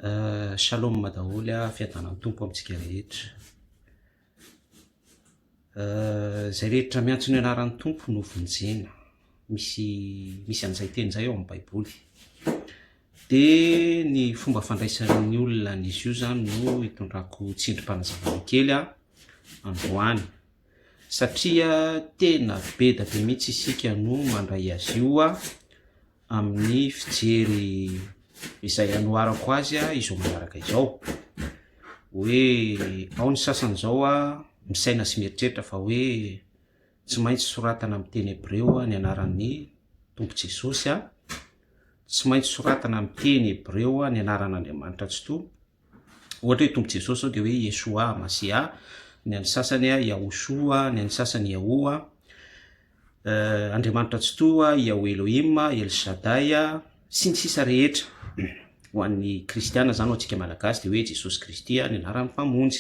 Shalom daholo a fiadanan'ny tompo amintsika rehetra. Zay rehetra miantso ny anaran'ny tompo no vonjena. Misy an'izay teny zay ao amin'ny baiboly. De ny fomba fandraisan'ny olona n'izy io zany no hitondrako tsindrim-panazavana kely androany. Satria tena be da be mihitsy isika no mandray azy io amin'ny fijery izay anoharako azy izao manaraka izao. Hoe ao ny sasany zao misaina sy mieritreritra fa hoe tsy maintsy soratana amin'ny teny hebreo ny anaran'ny Tompo Jesosy tsy maintsy soratana amin'ny teny hebreo ny anaran'Andriamanitra tsy to. Ohatra hoe Tompo Jesosy zao de hoe Yesoa Masia, ny an'ny sasany Yahoshua, ny an'ny sasany Yahoa, Andriamanitra tsy to Yahweh Elohim, El Shaddai sy ny sisa rehetra. Ho an'ny kristiana zany ho antsika malagasy de hoe Jesosy Kristy ny anaran'ny mpamonjy.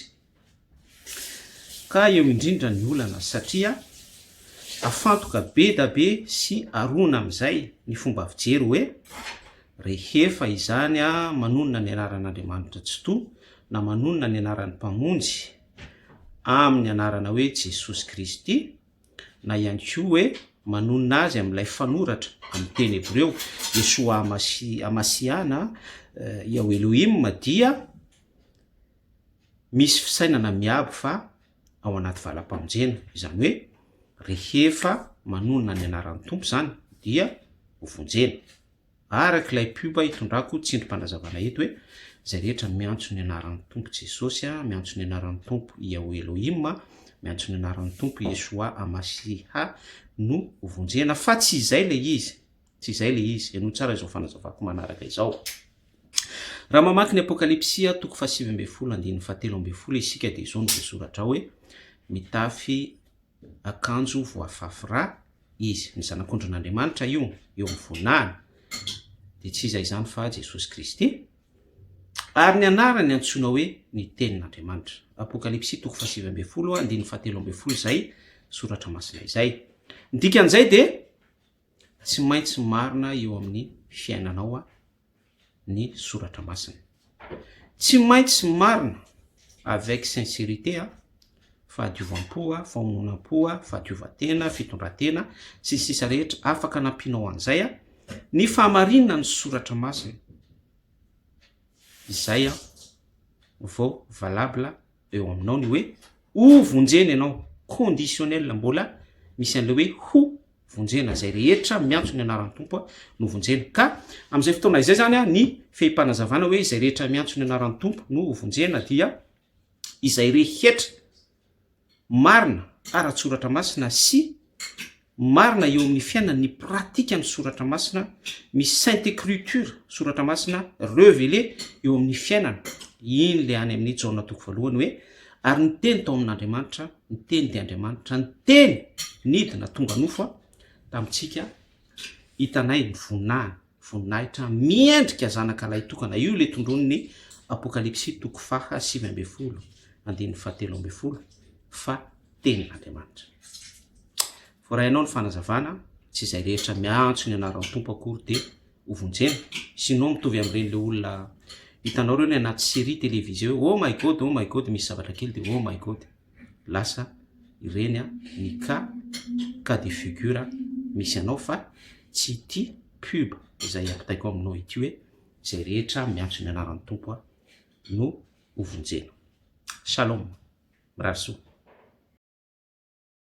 Ka eo indrindra ny olana satria afantoka be da be sy arona amin'izay ny fomba fijery hoe rehefa izany manonona ny anaran'Andriamanitra tsy to na manonona ny anaran'ny mpamonjy amin'ny anarana hoe Jesosy Kristy na ihany koa hoe manonona azy amin'ilay fanoratra amin'ny teny hebreo Yesoa Amasiana, Yahweh Elohim dia misy fisainana miabo fa ao anaty valam-pamonjena. Izany hoe rehefa manonona ny anaran'ny tompo zany dia vonjena. Araka ilay pioba hitondrako tsindrim-panazavana eto hoe zay rehetra miantso ny anaran'ny tompo Jesosy, miantso ny anaran'ny tompo Yahweh Elohim, miantso ny anaran'ny tompo Yesoa Amasiha no vonjena. Fa tsy izay le izy, tsy izay le izy. Eno tsara izao fanazavako manaraka izao. Raha mamaky ny Apokalipsia 7:7 isika de izao no voasoratra hoe mitafy akanjo voafafy rà izy, ny zanak'ondrin'Andriamanitra io, eo amin'ny vonahany. De tsy izay zany fa Jesosy Kristy. Ary ny anarany antsoina hoe ny tenin'Andriamanitra. Apokalipsia 7:7 zay soratra masina izay. Ny dikan'izay de tsy maintsy marina eo amin'ny fiainanao ny soratra masina. Tsy maintsy marina avec sincérité, fahadiovam-po, famononam-po, fahadiovan-tena, fitondran-tena sy sisa rehetra afaka nampinao an'izay ny fahamarinana ny soratra masina. Izay vao valable eo aminao ny hoe ho vonjena ianao, conditionnel, mbola misy an'le hoe ho vonjena. Zay rehetra miantso ny anaran'ny tompo no vonjena. Ka amin'izay fotoana izay zany ny fehim-panazavana hoe izay rehetra miantso ny anaran'ny tompo no vonjena dia izay rehetra marina ara-tsoratra masina sy marina eo amin'ny fiainana ny pratika ny soratra masina, misy sainte écriture soratra masina révélé eo amin'ny fiainana. Iny le any amin'ny Jaona 1 hoe ary ny teny tao amin'Andriamanitra, ny teny de Andriamanitra, ny teny nidina tonga nofo tamintsika hitanay ny voninahitra miendrika zanak'alahy tokana. Io le tondron'ny Apokalipsia 7:7 fa tenin'Andriamanitra. Voarahinao ny fanazavana, tsy izay rehetra miantso ny anaran'ny tompo akory de ho vonjena. Sinao mitovy amin'ireny le olona hitanao reo ny anaty série télévisée hoe oh my god misy zavatra kely de oh my god. Lasa ireny ny cas de figure misy anao fa tsy ity pub izay ampitaiko aminao ity hoe zay rehetra miantso ny anaran'ny tompo no ho vonjena. Shalom, mirahaso.